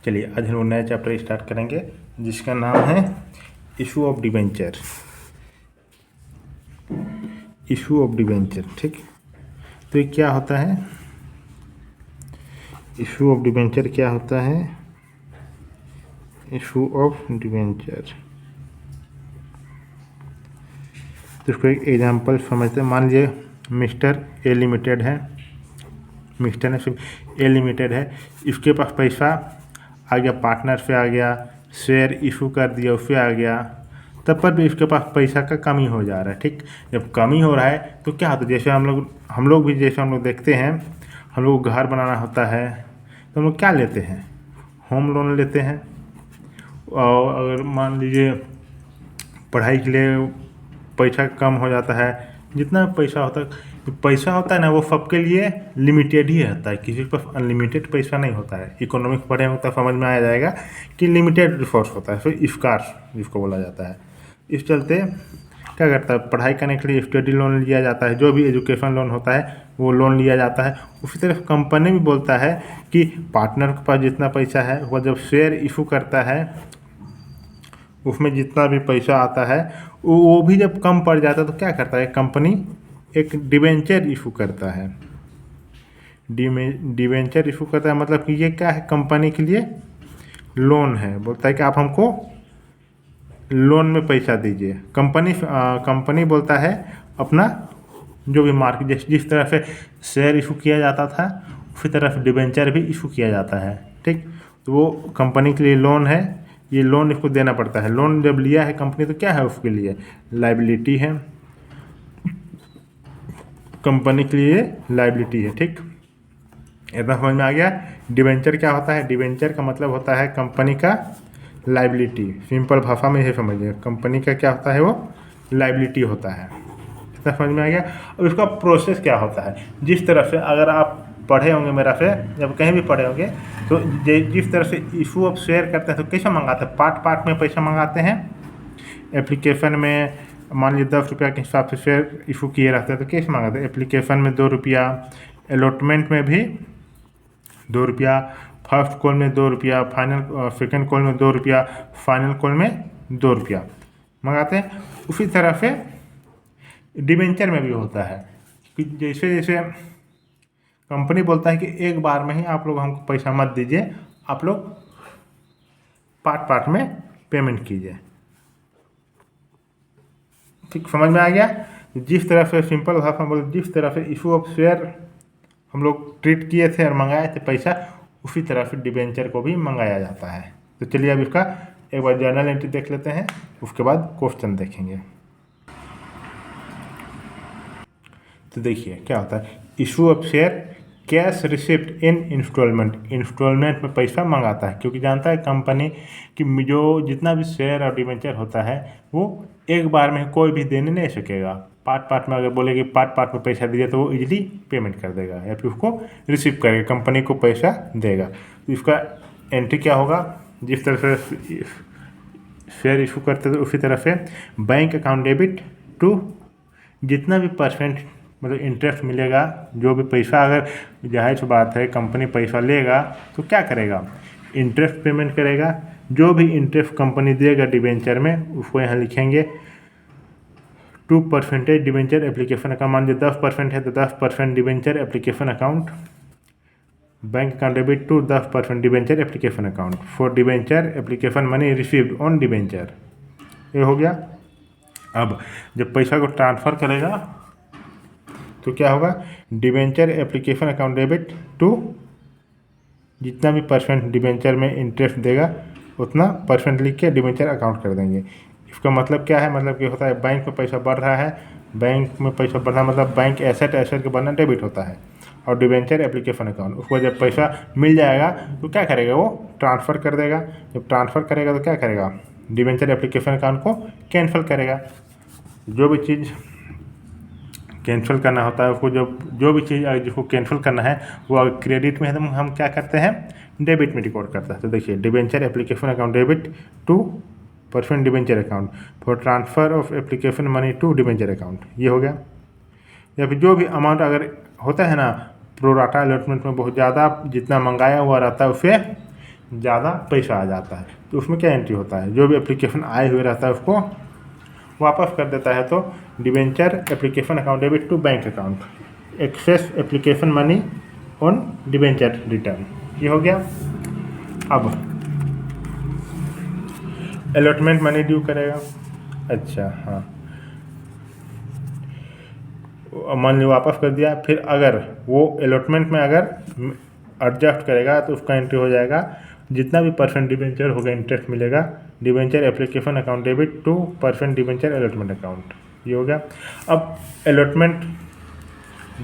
चलिए आज हम लोग नया चैप्टर स्टार्ट करेंगे जिसका नाम है issue of debenture. Issue of debenture, ठीक। तो ये क्या होता है? इशू ऑफ डिबेंचर क्या होता है? इशू ऑफ डिबेंचर, तो इसको एक एग्जाम्पल समझते हैं। मान लीजिए मिस्टर ए लिमिटेड है, मिस्टर ने सिर्फ ए लिमिटेड है, इसके पास पैसा आ गया, पार्टनर से आ गया, शेयर इशू कर दिया, उससे आ गया, तब पर भी इसके पास पैसा का कमी हो जा रहा है। ठीक, जब कमी हो रहा है तो क्या होता है, जैसे हम लोग भी जैसे हम लोग देखते हैं, हम लोग को घर बनाना होता है तो हम लोग क्या लेते हैं? होम लोन लेते हैं। और अगर मान लीजिए पढ़ाई के लिए पैसा कम हो जाता है, जितना पैसा होता है ना, वो सबके लिए लिमिटेड ही रहता है, किसी के पास अनलिमिटेड पैसा नहीं होता है। इकोनॉमिक्स पढ़े होता है, समझ में आ जाएगा कि लिमिटेड रिसोर्स होता है, फिर स्कार्स जिसको बोला जाता है। इस चलते क्या करता है, पढ़ाई करने के लिए स्टडी लोन लिया जाता है, जो भी एजुकेशन लोन होता है वो लोन लिया जाता है। उसी तरह कंपनी भी बोलता है कि पार्टनर के पास जितना पैसा है वो जब शेयर इशू करता है उसमें जितना भी पैसा आता है वो भी जब कम पड़ जाता है तो क्या करता है, कंपनी एक डिबेंचर इशू करता है। डिबेंचर इशू करता है मतलब कि ये क्या है, कंपनी के लिए लोन है। बोलता है कि आप हमको लोन में पैसा दीजिए। कंपनी बोलता है अपना जो भी मार्केट, जिस तरह से शेयर इशू किया जाता था उसी तरह से डिबेंचर भी इशू किया जाता है। ठीक, तो वो कंपनी के लिए लोन है, ये लोन इसको देना पड़ता है। लोन जब लिया है कंपनी तो क्या है, उसके लिए लायबिलिटी है, कंपनी के लिए लायबिलिटी है। ठीक, इतना समझ में आ गया। डिबेंचर क्या होता है? डिबेंचर का मतलब होता है कंपनी का लायबिलिटी। सिंपल भाषा में ये समझिए, कंपनी का क्या होता है, वो लायबिलिटी होता है। इतना समझ में आ गया। अब इसका प्रोसेस क्या होता है? जिस तरह से अगर आप पढ़े होंगे मेरा से, जब कहीं भी पढ़े होंगे तो जिस तरह से इशू ऑफ शेयर करते हैं तो कैसे मंगाते हैं, पार्ट में पैसा मंगाते हैं। एप्लीकेशन में मान लीजिए 10 रुपया के हिसाब से शेयर इशू किए रहते हैं तो कैसे मंगाते हैं? एप्लीकेशन में 2 रुपया, अलॉटमेंट में भी 2 रुपया, फर्स्ट कॉल में 2 रुपया, फाइनल सेकेंड कॉल में 2 रुपया, फाइनल कॉल में 2 रुपया मंगाते हैं। उसी तरह से डिबेंचर में भी होता है कि जैसे जैसे कंपनी बोलता है कि एक बार में ही आप लोग हमको पैसा मत दीजिए, आप लोग पार्ट में पेमेंट कीजिए। ठीक, समझ में आ गया। जिस तरह से सिंपल भाषा में बोले, जिस तरह से इशू ऑफ शेयर हम लोग ट्रीट किए थे और मंगाए थे पैसा, उसी तरह से डिबेंचर को भी मंगाया जाता है। तो चलिए अब इसका एक बार जर्नल एंट्री देख लेते हैं, उसके बाद क्वेश्चन देखेंगे। तो देखिए क्या होता है, issue of share cash receipt in instalment में पैसा मंगाता है, क्योंकि जानता है कंपनी कि जो जितना भी शेयर और डिबेंचर होता है वो एक बार में कोई भी देने नहीं सकेगा। पार्ट में अगर बोले कि पार्ट में पैसा दीजिए तो वो इजीली पेमेंट कर देगा या फिर उसको रिसीव करेगा, कंपनी को पैसा देगा। तो इसका एंट्री क्या होगा, जिस तरह से शेयर इशू करते थे उसी तरह से बैंक अकाउंट डेबिट टू जितना भी परसेंट मतलब इंटरेस्ट मिलेगा, जो भी पैसा, अगर जाहिर सी बात है कंपनी पैसा लेगा तो क्या करेगा, इंटरेस्ट पेमेंट करेगा। जो भी इंटरेस्ट कंपनी देगा डिबेंचर में उसको यहाँ लिखेंगे 2% डिबेंचर एप्लीकेशन अकाउंट। मान लीजिए 10% है तो 10% debenture application account, bank account debit to 10% debenture application account for debenture application money received on debenture. ये हो गया। अब जब पैसा को ट्रांसफ़र करेगा तो क्या होगा, debenture application account debit to जितना भी परसेंट डिबेंचर में इंटरेस्ट देगा उतना परसेंट लिख के डिबेंचर अकाउंट कर देंगे। इसका मतलब क्या है, मतलब कि होता है बैंक में पैसा बढ़ रहा है, बैंक में पैसा बढ़ना मतलब बैंक एसेट के बढ़ना डेबिट होता है, और डिबेंचर एप्लीकेशन अकाउंट, उसको जब पैसा मिल जाएगा तो क्या करेगा, वो ट्रांसफ़र कर देगा। जब ट्रांसफ़र करेगा तो क्या करेगा, डिबेंचर एप्लीकेशन अकाउंट को कैंसिल करेगा। जो भी चीज़ कैंसिल करना होता है उसको, जो भी चीज़ जिसको कैंसिल करना है वो अगर क्रेडिट में है तो हम क्या करते हैं, डेबिट में रिकॉर्ड करता है। तो देखिए debenture application account debit 2% debenture account for transfer of application money to debenture account, ये हो गया। या फिर जो भी अमाउंट अगर होता है ना प्रोराटा अलॉटमेंट में बहुत ज़्यादा जितना मंगाया हुआ रहता है उसे ज़्यादा पैसा आ जाता है, तो उसमें क्या एंट्री होता है, जो भी एप्लीकेशन आए हुए रहता है उसको वापस कर देता है। तो debenture application account debit to bank account, excess application money on debenture return, ये हो गया। अब अलॉटमेंट मनी ड्यू करेगा। अच्छा हाँ, मान ली वापस कर दिया, फिर अगर वो अलॉटमेंट में अगर एडजस्ट करेगा तो उसका एंट्री हो जाएगा, जितना भी परसेंट डिबेंचर होगा इंटरेस्ट मिलेगा, debenture application account debit to percent debenture allotment account, ये हो गया। अब अलॉटमेंट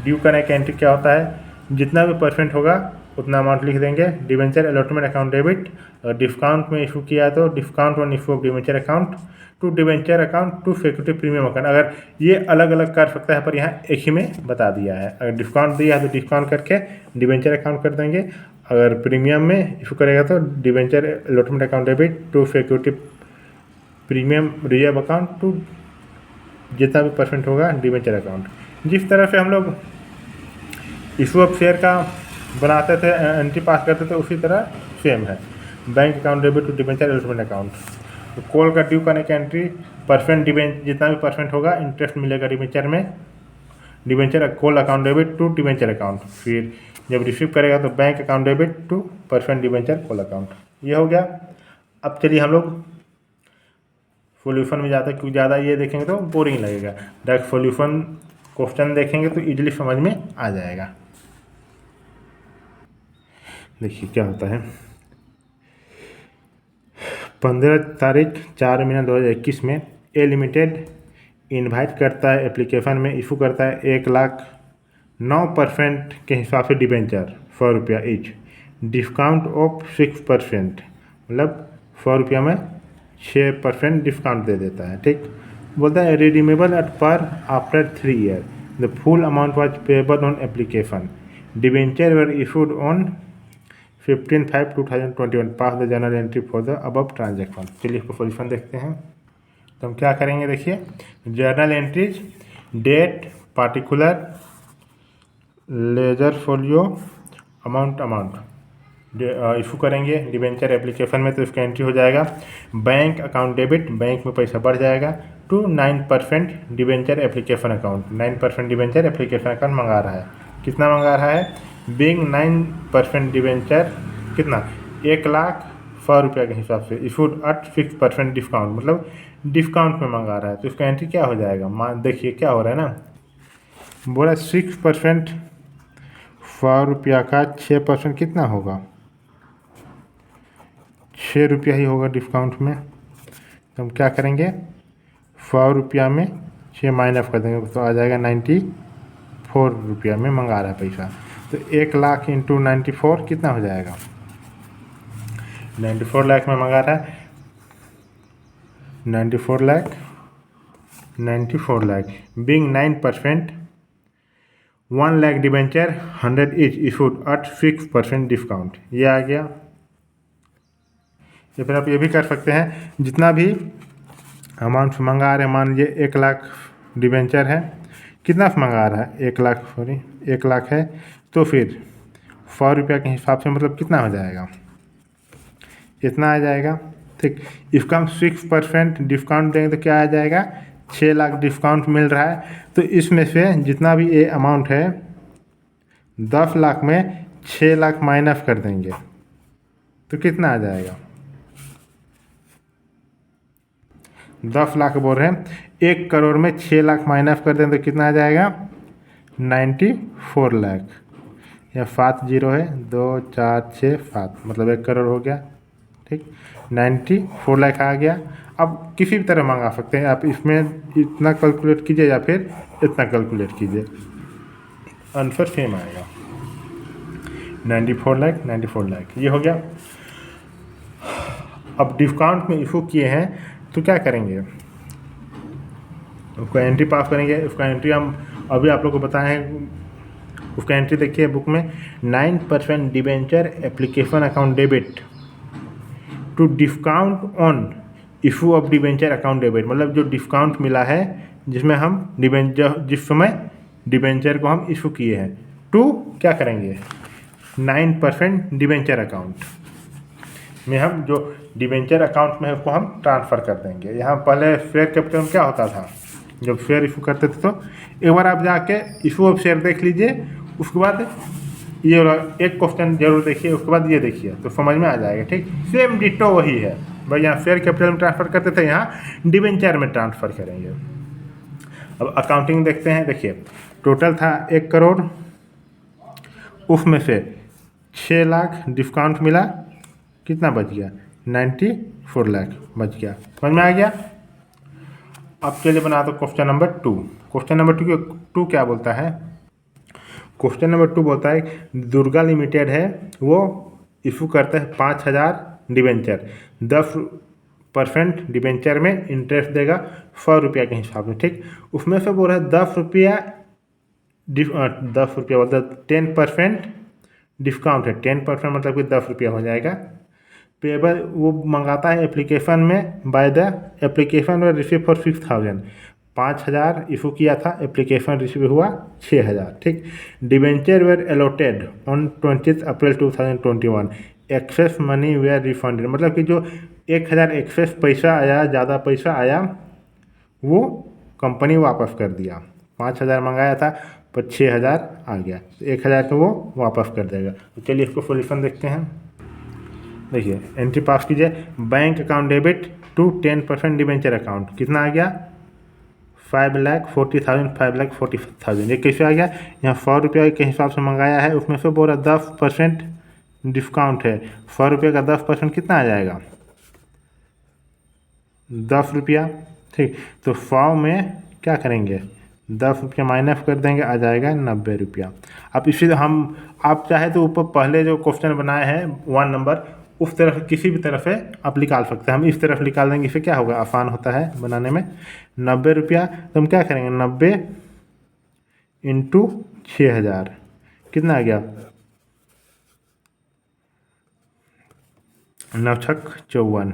ड्यू करने का एंट्री क्या होता है, जितना भी परसेंट होगा उतना अमाउंट लिख देंगे, डिबेंचर अलॉटमेंट अकाउंट डेबिट, और डिस्काउंट में इशू किया तो discount on issue of debenture account to debenture account to security premium account. अगर ये अलग अलग कर सकता है, पर यहाँ एक ही में बता दिया है। अगर डिस्काउंट दिया है तो डिस्काउंट करके डिबेंचर अकाउंट कर देंगे, अगर प्रीमियम में इशू करेगा तो debenture allotment account debit to security premium reserve account to जितना भी परसेंट होगा डिबेंचर अकाउंट। जिस तरह से हम लोग इशू ऑफ शेयर का बनाते थे, एंट्री पास करते थे, उसी तरह सेम है। Bank account debit to debenture allotment account, तो कॉल का ड्यू करने की एंट्री परसेंट डिबेंचर, जितना भी परसेंट होगा इंटरेस्ट मिलेगा डिबेंचर में, debenture call account debit to debenture account. फिर जब रिसीव करेगा तो bank account debit to percent debenture call account, ये हो गया। अब चलिए हम लोग सॉल्यूशन में जाते हैं, क्योंकि ज़्यादा ये देखेंगे तो बोरिंग लगेगा। डायरेक्ट सॉल्यूशन क्वेश्चन देखेंगे तो इजीली समझ में आ जाएगा। देखिए क्या होता है, 15 तारीख 4 महीना 2021 में ए लिमिटेड इनवाइट करता है, एप्लीकेशन में इशू करता है 1,09% के हिसाब से डिबेंचर, 100 रुपया ईच, डिस्काउंट ऑफ 6%, मतलब 100 रुपया में 6% डिस्काउंट दे देता है। ठीक, बोलता है रिडीमेबल एट पर after 3 year, the full amount was payable on application, debenture were issued on 15/5/2021, pass the journal entry for the above transaction. चलिए इसको सॉल्यूशन देखते हैं। तो हम क्या करेंगे, देखिए journal entries, date, particular, ledger folio, amount issue करेंगे डिबेंचर एप्लीकेशन में, तो इसका एंट्री हो जाएगा बैंक अकाउंट डेबिट, बैंक में पैसा बढ़ जाएगा, to 9% debenture application account, 9% debenture application account मंगा रहा है। कितना मंगा रहा है, बिंग 9% डिबेंचर, कितना, 1,00,100 रुपये के हिसाब से, इशूड एट 6% डिस्काउंट, मतलब डिस्काउंट में मंगा रहा है। तो इसका एंट्री क्या हो जाएगा, मान देखिए क्या हो रहा है ना, बोला 6%, 100 रुपया का 6% कितना होगा, 6 रुपया ही होगा डिस्काउंट में। तो हम क्या करेंगे, 100 रुपया में 6 माइनस कर देंगे तो आ जाएगा 94 रुपया में मंगा रहा है पैसा। तो 1,00,000 इंटू 94 कितना हो जाएगा, 94 लाख में मंगा रहा है, 94 lakh being 9%, 1,00,000 debenture 100 each issued at 6% discount, ये आ गया। या फिर आप ये भी कर सकते हैं, जितना भी अमाउंट मंगा रहे हैं, मान लीजिए 1,00,000 डिबेंचर है, कितना मंगा रहा है, 1,00,000 है, तो फिर 100 रुपया के हिसाब से मतलब कितना हो जाएगा, इतना आ जाएगा। ठीक, इसका हम 6% डिस्काउंट देंगे तो क्या आ जाएगा, 6 लाख डिस्काउंट मिल रहा है। तो इसमें से जितना भी ये अमाउंट है 10 लाख में 6 लाख माइनस कर देंगे तो कितना आ जाएगा, 10 लाख बोल रहे हैं, 1 करोड़ में 6 लाख माइनस कर दें तो कितना आ जाएगा, 94 लाख, या 7 जीरो है, 2 4 6 7, मतलब 1 करोड़ हो गया। ठीक, 94 लाख आ गया। अब किसी भी तरह मंगा सकते हैं आप, इसमें इतना कैलकुलेट कीजिए या फिर इतना कैलकुलेट कीजिए, आंसर सेम आएगा, 94 लाख, ये हो गया। अब डिस्काउंट में इशू किए हैं तो क्या करेंगे, उसका एंट्री पास करेंगे। उसका एंट्री हम अभी आप लोग को बताए हैं, उसका एंट्री देखिए बुक में, 9% debenture application account debit to discount on issue of debenture account debit, मतलब जो डिस्काउंट मिला है जिसमें हम डिबेंचर, जिस समय डिबेंचर को हम इशू किए हैं, टू क्या करेंगे, 9% डिबेंचर अकाउंट, में हम जो डिबेंचर अकाउंट में है उसको हम ट्रांसफ़र कर देंगे। यहाँ पहले शेयर कैपिटल में क्या होता था, जब शेयर इशू करते थे तो एक बार आप जाके इशू ऑफ शेयर देख लीजिए, उसके बाद ये वाला एक क्वेश्चन जरूर देखिए, उसके बाद ये देखिए तो समझ में आ जाएगा। ठीक, सेम डिटो वही है भाई, यहाँ शेयर कैपिटल में ट्रांसफ़र करते थे, यहाँ डिबेंचर में ट्रांसफ़र करेंगे। अब अकाउंटिंग देखते हैं। देखिए टोटल था 1 करोड़, उसमें से 6 लाख डिस्काउंट मिला, कितना बच गया, 94 लाख बच गया। समझ में आ गया। अब चलिए बना दो क्वेश्चन नंबर 2। क्वेश्चन नंबर 2 क्या बोलता है, क्वेश्चन नंबर 2 बोलता है दुर्गा लिमिटेड है, वो इशू करता है 5000 डिबेंचर, 10% डिबेंचर में इंटरेस्ट देगा 100 रुपया के हिसाब से। ठीक, उसमें से बोल रहा है 10 रुपया बोलता 10% डिस्काउंट है। 10% मतलब कि 10 रुपया हो जाएगा। पेबल वो मंगाता है एप्लीकेशन में, बाय द एप्लीकेशन और रिसीव फॉर 6000, 5000 इशू किया था, एप्लीकेशन रिसीव हुआ 6000। ठीक, debenture were allotted on 20 April 2021, excess money were refunded, मतलब कि जो 1000 एक्सेस पैसा आया, ज़्यादा पैसा आया, वो कंपनी वापस कर दिया। 5000 मंगाया था पर 6000 आ गया, तो 1000 को वो वापस कर देगा। तो चलिए इसको सोल्यूशन देखते हैं। देखिए एंट्री पास कीजिए, bank account debit to 10% debenture account, कितना आ गया, 5,40,000, 5,40,000। ये कैसे आ गया, यहाँ 100 रुपये के हिसाब से मंगाया है, उसमें से बोला 10% डिस्काउंट है, 100 रुपये का 10% कितना आ जाएगा, 10 रुपया। ठीक, तो 100 में क्या करेंगे, 10 रुपया माइनस कर देंगे, आ जाएगा 90 रुपया। अब इसी हम आप चाहे तो ऊपर पहले जो क्वेश्चन बनाए हैं 1 नंबर, उस तरफ किसी भी तरफ से आप निकाल सकते हैं। हम इस तरफ निकाल देंगे, इससे क्या होगा, आसान होता है बनाने में। 90 रुपया, तो हम क्या करेंगे, 90 × 6000, कितना आ गया, 9 छक 54,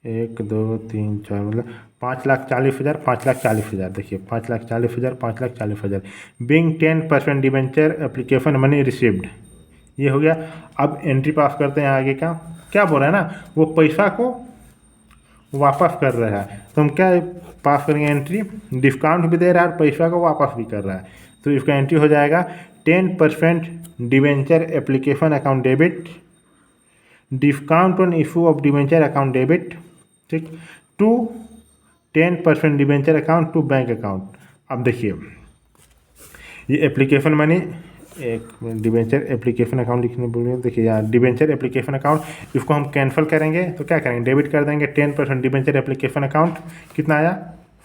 1 2 3 4, मतलब 5,40,000, 5,40,000। देखिए 5,40,000, 5,40,000 being 10% debenture application money received, ये हो गया। अब एंट्री पास करते हैं आगे का, क्या बोल रहा है ना, वो पैसा को वापस कर रहा है, तो हम क्या पास करेंगे एंट्री, डिस्काउंट भी दे रहा है और पैसा को वापस भी कर रहा है, तो इसका एंट्री हो जाएगा 10% debenture application account debit, discount on issue of debenture account debit, ठीक, to 10% debenture account to bank account. अब देखिए ये एप्लीकेशन मनी, एक डिबेंचर एप्लीकेशन अकाउंट लिखने बोल रहे हैं। देखिए यहाँ डिबेंचर एप्लीकेशन अकाउंट, इसको हम कैंसिल करेंगे तो क्या करेंगे, डेबिट कर देंगे 10% डिबेंचर एप्लीकेशन अकाउंट, कितना आया,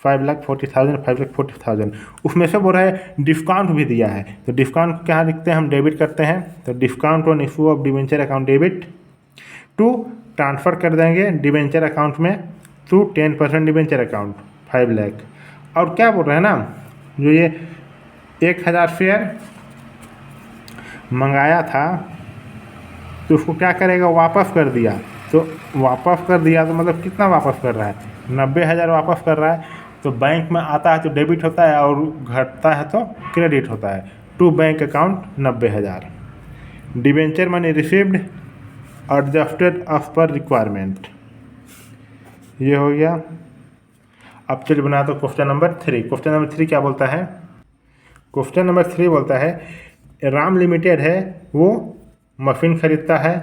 5,40,000, 5,40,000। उसमें से बोल रहा है डिस्काउंट भी दिया है, तो डिस्काउंट को क्या लिखते हैं, हम डेबिट करते हैं, तो discount on issue of debenture account debit to transfer कर देंगे डिबेंचर अकाउंट में थ्रू 10% डिबेंचर अकाउंट 5 लाख। और क्या बोल रहे हैं ना, जो ये 1000 शेयर मंगाया था तो उसको क्या करेगा, वापस कर दिया, तो वापस कर दिया तो मतलब कितना वापस कर रहा है, 90,000 वापस कर रहा है। तो बैंक में आता है तो डेबिट होता है और घटता है तो क्रेडिट होता है, to bank account 90,000, debenture money received adjusted as per requirement, ये हो गया। अब चलिए बना दो क्वेश्चन नंबर 3। क्वेश्चन नंबर 3 क्या बोलता है, क्वेश्चन नंबर 3 बोलता है राम लिमिटेड है, वो मशीन खरीदता है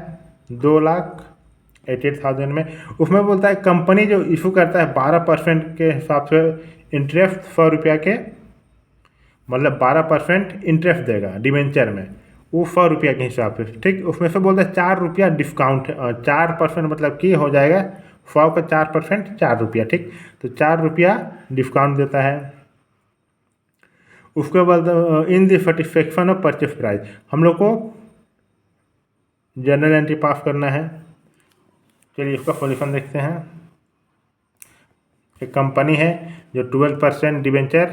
2,88,000 में, उसमें बोलता है कंपनी जो इशू करता है 12% के हिसाब से इंटरेस्ट 100 रुपया के, मतलब 12% इंटरेस्ट देगा डिबेंचर में, वो 100 रुपया के हिसाब से। ठीक, उसमें से बोलता है 4 रुपया डिस्काउंट, 4% मतलब कि हो जाएगा 100 का 4%, 4 रुपया। ठीक, तो 4 रुपया डिस्काउंट देता है। उसके बाद in the satisfaction of purchase price, हम लोग को जर्नल एंट्री पास करना है। चलिए इसका सॉल्यूशन देखते हैं। एक कंपनी है जो 12% डिबेंचर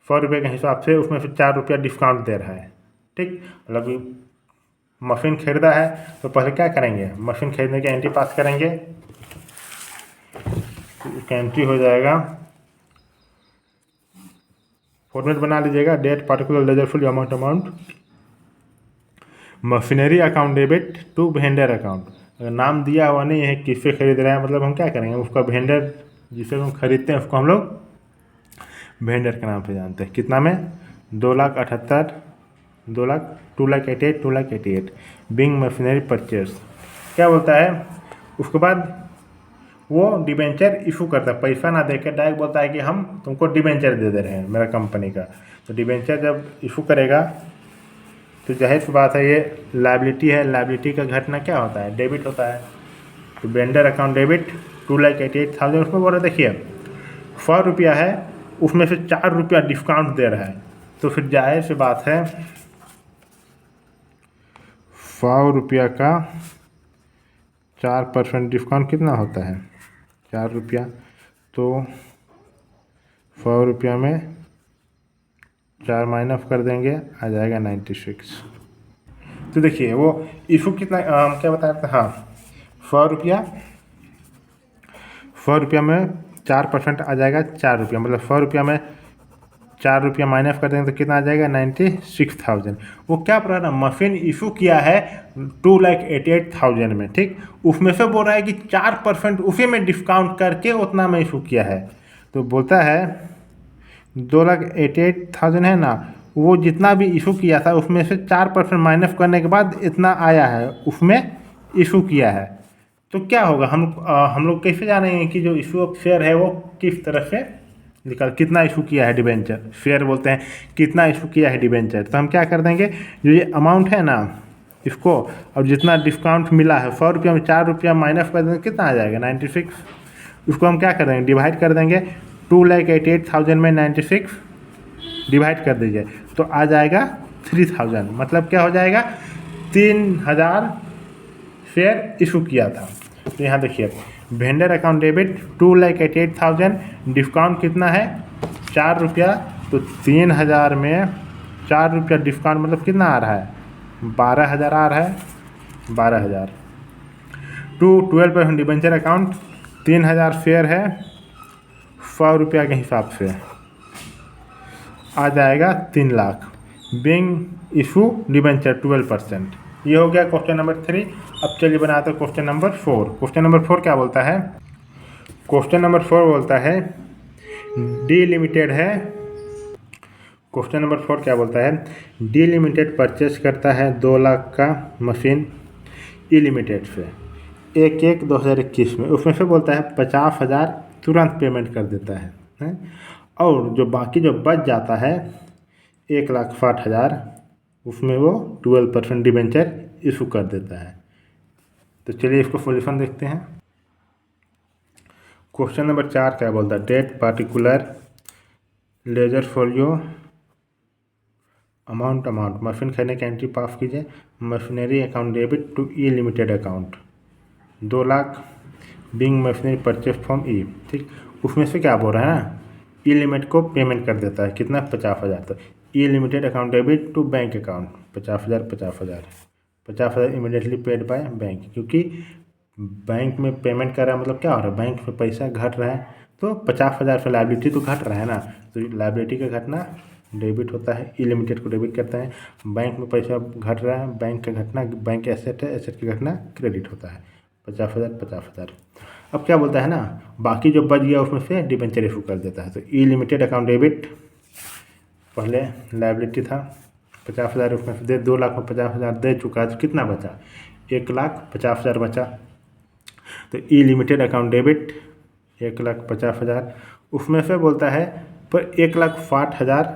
100 रुपये के हिसाब से, उसमें से 4 रुपया डिस्काउंट दे रहा है। ठीक, मतलब मशीन खरीदा है तो पहले क्या करेंगे, मशीन खरीदने की एंट्री पास करेंगे, एंट्री हो जाएगा, फॉर्मेट बना लीजिएगा, date particular ledger full amount, machinery account debit to vendor account. अगर नाम दिया हुआ नहीं है किससे खरीद रहा है, मतलब हम क्या करेंगे, उसका वेंडर जिसे हम खरीदते हैं उसको हम लोग वेंडर के नाम से जानते हैं। कितना में 2,78,000, 2,88,000 बिंग मशीनरी परचेस। क्या बोलता है उसके बाद, वो डिबेंचर इशू करता है, पैसा ना देकर डायरेक्ट बोलता है कि हम तुमको डिबेंचर दे दे रहे हैं मेरा कंपनी का। तो डिबेंचर जब इशू करेगा तो जाहिर सी बात है ये लायबिलिटी है, लायबिलिटी का घटना क्या होता है, डेबिट होता है। तो वेंडर अकाउंट डेबिट 2,88,000, उसमें बोल रहे देखिए 100 रुपया है, उसमें से 4 रुपया डिस्काउंट दे रहा है। तो फिर जाहिर सी बात है 100 रुपया का 4% डिस्काउंट कितना होता है, 4 रुपया। तो 100 रुपया में 4 माइनस कर देंगे, आ जाएगा 96। तो देखिए वो इशू कितना क्या बताया था, हाँ 100 रुपया में 4% आ जाएगा 4 रुपया, मतलब 100 रुपया में 4 रुपया माइनस कर देंगे तो कितना आ जाएगा 96,000। वो क्या बोल रहा है, मशीन इशू किया है 2,88,000 में, ठीक। उसमें से बोल रहा है कि 4% उसी में डिस्काउंट करके उतना में इशू किया है। तो बोलता है 2,88,000 है ना, वो जितना भी इशू किया था उसमें से 4% माइनस करने के बाद इतना आया है, उसमें इशू किया है। तो क्या होगा, हम लोग कैसे जानेंगे कि जो इशू ऑफ शेयर है वो किस तरह से निकाल, कितना इशू किया है डिबेंचर, शेयर बोलते हैं कितना इशू किया है डिबेंचर। तो हम क्या कर देंगे, जो ये अमाउंट है ना इसको, और जितना डिस्काउंट मिला है 100 रुपया में 4 रुपया माइनस कर देंगे, कितना आ जाएगा 96। उसको हम क्या कर देंगे, डिवाइड कर देंगे, 2,88,000 में 96 डिवाइड कर दीजिए तो आ जाएगा 3,000, मतलब क्या हो जाएगा 3,000 शेयर इशू किया था। तो यहाँ देखिए वेंडर अकाउंट डेबिट 2,88,000, डिस्काउंट कितना है 4 रुपया, तो 3,000 में 4 रुपया डिस्काउंट मतलब कितना आ रहा है 12,000 आ रहा है, 12,000 टू 12% डिबेंचर अकाउंट, 3,000 शेयर है, 100 रुपया के हिसाब से आ जाएगा 3 लाख। Bing issue debenture 12%। ये हो गया क्वेश्चन नंबर 3। अब चलिए बनाते हैं क्वेश्चन नंबर 4। क्वेश्चन नंबर 4 क्या बोलता है, क्वेश्चन नंबर 4 बोलता है डी लिमिटेड है। क्वेश्चन नंबर 4 क्या बोलता है, डी लिमिटेड परचेज करता है 2 लाख का मशीन ई लिमिटेड से 1/1/2021 में। उसमें से बोलता है 50,000 तुरंत पेमेंट कर देता है, और जो बाकी जो बच जाता है 1,60,000 उसमें वो 12% डिबेंचर इशू कर देता है। तो चलिए इसको सॉल्यूशन देखते हैं। क्वेश्चन नंबर 4 क्या बोलता है, date particular ledger folio amount machine खरीदने की एंट्री पास कीजिए। Machinery account debit to E limited account 2 lakh being machinery purchase from E, ठीक। उसमें से क्या बोल रहा है ना, ई लिमिट को पेमेंट कर देता है कितना 50,000। तो E limited account debit to bank account 50,000 immediately paid by bank, क्योंकि बैंक में पेमेंट कर रहा है मतलब क्या हो रहा है, बैंक में पैसा घट रहा है, तो 50,000 से लायबिलिटी तो घट रहा है ना। तो लायबिलिटी का घटना डेबिट होता है, ई लिमिटेड को डेबिट करता है। बैंक में पैसा घट रहा है, बैंक का घटना, बैंक एसेट है, एसेट की घटना क्रेडिट होता है 50,000। अब क्या बोलता है ना, बाकी जो बच गया उसमें से डिबेंचर इशू कर देता है। तो ई लिमिटेड अकाउंट डेबिट पहले लायबिलिटी था 50,000, उसमें से दे 2 लाख में 50,000 दे चुका है, तो कितना बचा 1,50,000 बचा। तो ई लिमिटेड अकाउंट डेबिट 1,50,000, उसमें से बोलता है पर 1,60,000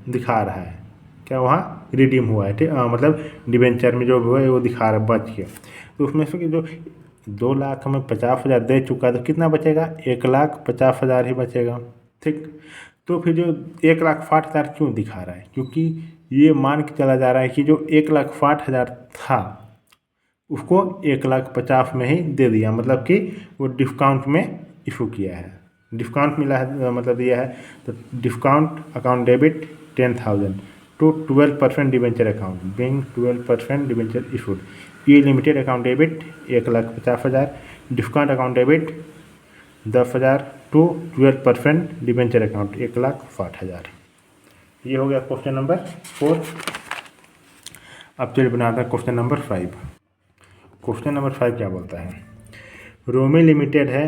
दिखा रहा है, क्या वहाँ रिडीम हुआ है, ठीक, मतलब डिबेंचर में जो हुआ है वो दिखा रहा है बच के। तो उसमें से जो 2 लाख में 50,000 दे चुका है तो कितना बचेगा 1,50,000 ही बचेगा, ठीक। तो फिर जो 1,60,000 क्यों दिखा रहा है, क्योंकि ये मान के चला जा रहा है कि जो 1,60,000 था उसको 1,50,000 में ही दे दिया, मतलब कि वो डिस्काउंट में इशू किया है, डिस्काउंट मिला है मतलब दिया है। तो discount account debit 10,000 to 12% debenture account being 12% debenture issued. E limited account debit 1,50,000, discount account debit 10,000 to 12% debenture account 1,60,000। ये हो गया क्वेश्चन नंबर 4। अब चलिए बनाते हैं क्वेश्चन नंबर 5। क्वेश्चन नंबर 5 क्या बोलता है, रोमी लिमिटेड है,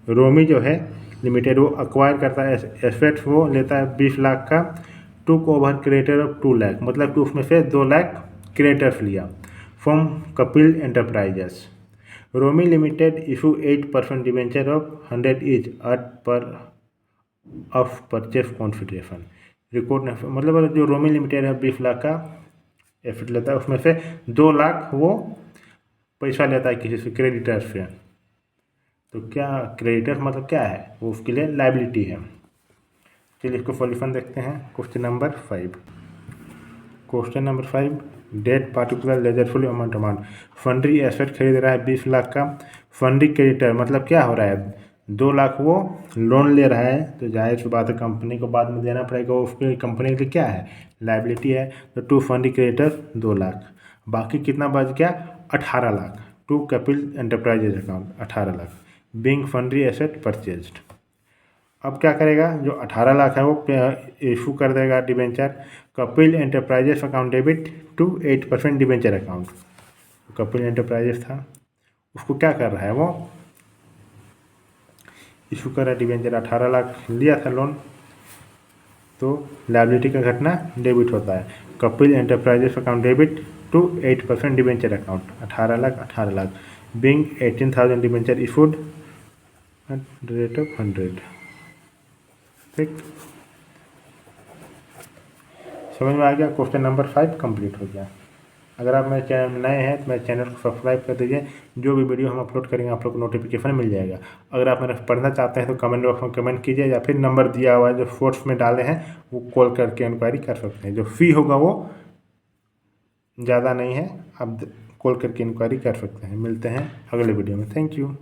रोमी जो है लिमिटेड वो अक्वायर करता है एसेट्स, वो लेता है 20 लाख का, took over creditor of 2 lakh, मतलब टू उसमें से 2 लाख क्रेडिटर्स लिया from Kapil enterprises. Romi limited issue 8% debenture of 100 each at par of purchase consideration record, मतलब जो रोमी लिमिटेड है 20 लाख का एसेट लेता है, उसमें से 2 लाख वो पैसा लेता है किसी से क्रेडिटर से। तो क्या क्रेडिटर मतलब क्या है, वो उसके लिए लाइबिलिटी है। चलिए इसको सॉल्यूशन देखते हैं। Question number 5, question number 5, date particular ledger folio amount amount, sundry asset खरीद रहा है 20 लाख का, फंड्री क्रेडिटर मतलब क्या हो रहा है, 2 लाख वो लोन ले रहा है, तो जाहिर सी बात है कंपनी को बाद में देना पड़ेगा, उसके कंपनी के लिए क्या है, लाइबिलिटी है। तो टू फंड्री क्रेडिटर 2 लाख, बाकी कितना बच गया 18 lakh, to capital enterprises account 18 lakh, being sundry asset purchased. अब क्या करेगा, जो 18 लाख है वो इशू कर देगा debenture Kapil enterprises account debit to 8% debenture account. Kapil enterprises था, उसको क्या कर रहा है, वो इशू कर रहा है डिबेंचर, 18 लाख लिया था लोन, तो लायबिलिटी का घटना डेबिट होता है, Kapil enterprises account debit to 8% debenture account 18 lakh, being 18,000 debenture issued at rate of 100। ठीक, समझ में आ गया। क्वेश्चन नंबर 5 कंप्लीट हो गया। अगर आप मेरे चैनल में नए हैं तो मेरे चैनल को सब्सक्राइब कर दीजिए, जो भी वीडियो हम अपलोड करेंगे आप लोग को नोटिफिकेशन मिल जाएगा। अगर आप मेरा पढ़ना चाहते हैं तो कमेंट बॉक्स में कमेंट कीजिए, या फिर नंबर दिया हुआ है जो शॉर्ट्स में डाले हैं वो कॉल करके इंक्वायरी कर सकते हैं। जो फ़ी होगा वो ज़्यादा नहीं है, आप कॉल करके इंक्वायरी कर सकते हैं। मिलते हैं अगले वीडियो में, थैंक यू।